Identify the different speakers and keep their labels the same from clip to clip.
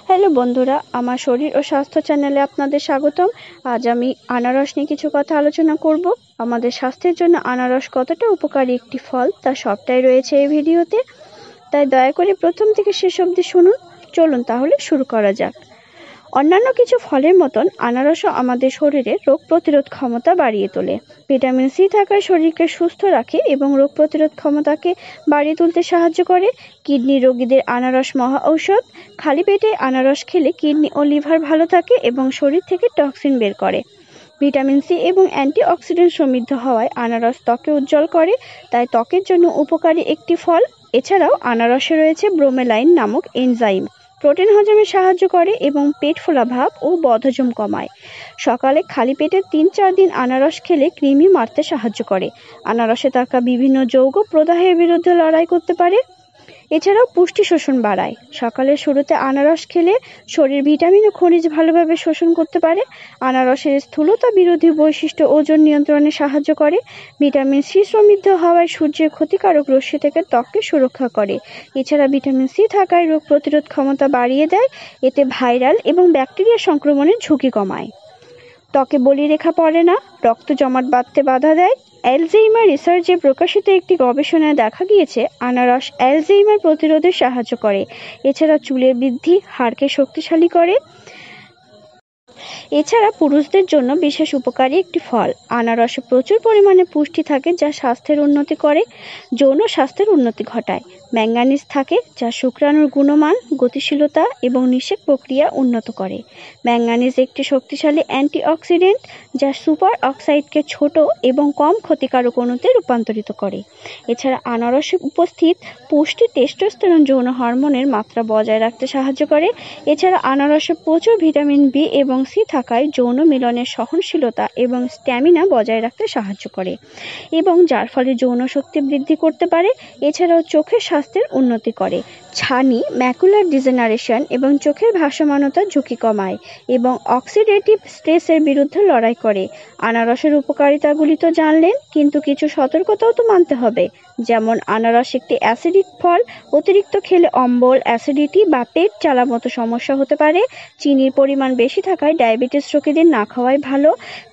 Speaker 1: Hello বন্ধুরা, আমার শরীর ও স্বাস্থ্য চ্যানেলে আপনাদের স্বাগতম। আজ আমি আনারস নিয়ে কিছু কথা আলোচনা করব। আমাদের স্বাস্থ্যের জন্য আনারস কতটা উপকারী একটি ফল তা সবটাই রয়েছে এই ভিডিওতে, তাই দয়া করে প্রথম থেকে শেষ অবধি শুনুন। চলুন তাহলে শুরু করা যাক। অন্যান্য কিছু ফলের মতন আনারসও আমাদের শরীরে রোগ প্রতিরোধ ক্ষমতা বাড়িয়ে তোলে। ভিটামিন সি থাকায় শরীরকে সুস্থ রাখে এবং রোগ প্রতিরোধ ক্ষমতাকে বাড়িয়ে তুলতে সাহায্য করে। কিডনি রোগীদের আনারস মহা ঔষধ। খালি পেটে আনারস খেলে কিডনি ও লিভার ভালো থাকে এবং শরীর থেকে টক্সিন বের করে। ভিটামিন সি এবং অ্যান্টিঅক্সিডেন্ট সমৃদ্ধ হওয়ায় আনারস ত্বকে উজ্জ্বল করে, তাই ত্বকের জন্য উপকারী একটি ফল। এছাড়াও আনারসে রয়েছে ব্রোমেলাইন নামক এনজাইম, প্রোটিন হজমে সাহায্য করে এবং পেট ফোলা ভাব ও বদহজম কমায়। সকালে খালি পেটে 3-4 দিন আনারস খেলে কৃমি মারতে সাহায্য করে। আনারসে থাকা বিভিন্ন যৌগ প্রদাহের বিরুদ্ধে লড়াই করতে পারে। এছাড়াও পুষ্টি শোষণ বাড়ায়। সকালের শুরুতে আনারস খেলে শরীর ভিটামিন ও খনিজ ভালোভাবে শোষণ করতে পারে। আনারসের স্থূলতা বিরোধী বৈশিষ্ট্য ওজন নিয়ন্ত্রণে সাহায্য করে। ভিটামিন সি সমৃদ্ধ হওয়ায় সূর্যের ক্ষতিকারক রশ্মি থেকে ত্বককে সুরক্ষা করে। এছাড়া ভিটামিন সি থাকায় রোগ প্রতিরোধ ক্ষমতা বাড়িয়ে দেয়। এতে ভাইরাল এবং ব্যাকটেরিয়া সংক্রমণের ঝুঁকি কমায়। ত্বকে বলিরেখা পড়ে না, রক্ত জমাট বাঁধতে বাধা দেয়। অ্যালঝেইমার রিসার্চে প্রকাশিত একটি গবেষণায় দেখা গিয়েছে আনারস অ্যালঝেইমার প্রতিরোধে সাহায্য করে। এছাড়া চুলের বৃদ্ধি, হাড়কে শক্তিশালী করে। এছাড়া পুরুষদের জন্য বিশেষ উপকারী একটি ফল। আনারসে প্রচুর পরিমাণে পুষ্টি থাকে যা স্বাস্থ্যের উন্নতি করে, যৌন স্বাস্থ্যের উন্নতি ঘটায়। ম্যাঙ্গানিজ থাকে যা শুক্রাণুর গুণমান, গতিশীলতা এবং নিষেক প্রক্রিয়া উন্নত করে। ম্যাঙ্গানিজ একটি শক্তিশালী অ্যান্টিঅক্সিডেন্ট যা সুপার অক্সাইডকে ছোট এবং কম ক্ষতিকারক অণুতে রূপান্তরিত করে। এছাড়া আনারসে উপস্থিত পুষ্টি টেস্টোস্টেরন যৌন হরমোনের মাত্রা বজায় রাখতে সাহায্য করে। এছাড়া আনারসে প্রচুর ভিটামিন বি এবং সি থাকায় যৌন মিলনের সহনশীলতা এবং স্ট্যামিনা বজায় রাখতে সাহায্য করে এবং যার ফলে যৌন শক্তি বৃদ্ধি করতে পারে। এছাড়াও চোখের স্বাস্থ্যের উন্নতি করে। ছানি, ম্যাকুলার ডিজেনারেশন এবং চোখের ভাসমানতার ঝুঁকি কমায় এবং অক্সিডেটিভ স্ট্রেসের বিরুদ্ধে লড়াই করে। আনারসের উপকারিতাগুলি তো জানলেন, কিন্তু কিছু সতর্কতাও তো মানতে হবে। যেমন আনারস একটি অ্যাসিডিক ফল, অতিরিক্ত খেলে অম্বল, অ্যাসিডিটি বা পেট জ্বালা মতো সমস্যা হতে পারে। চিনির পরিমাণ বেশি থাকায় ডায়াবেটিস রোগীদের না খাওয়াই ভালো।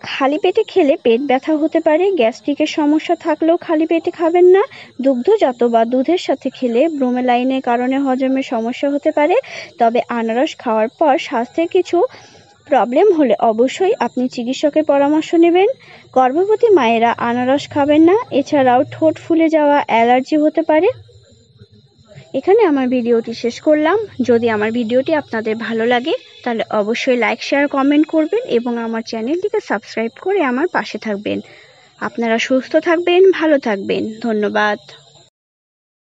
Speaker 1: খালি পেটে খেলে পেট ব্যথা হতে পারে। গ্যাস্ট্রিকের সমস্যা থাকলেও খালি পেটে খাবেন না। দুগ্ধজাত বা দুধের সাথে খেলে ব্রোমেলাইনের কারণে হজমের সমস্যা হতে পারে। তবে আনারস খাওয়ার পর স্বাস্থ্যের কিছু প্রবলেম হলে অবশ্যই আপনি চিকিৎসকের পরামর্শ নেবেন। গর্ভবতী মায়েরা আনারস খাবেন না। এছাড়াও ঠোঁট ফুলে যাওয়া, অ্যালার্জি হতে পারে। এখানে আমার ভিডিওটি শেষ করলাম। যদি আমার ভিডিওটি আপনাদের ভালো লাগে তাহলে অবশ্যই লাইক, শেয়ার, কমেন্ট করবেন এবং আমার চ্যানেলটিকে সাবস্ক্রাইব করে আমার পাশে থাকবেন। আপনারা সুস্থ থাকবেন, ভালো থাকবেন। ধন্যবাদ।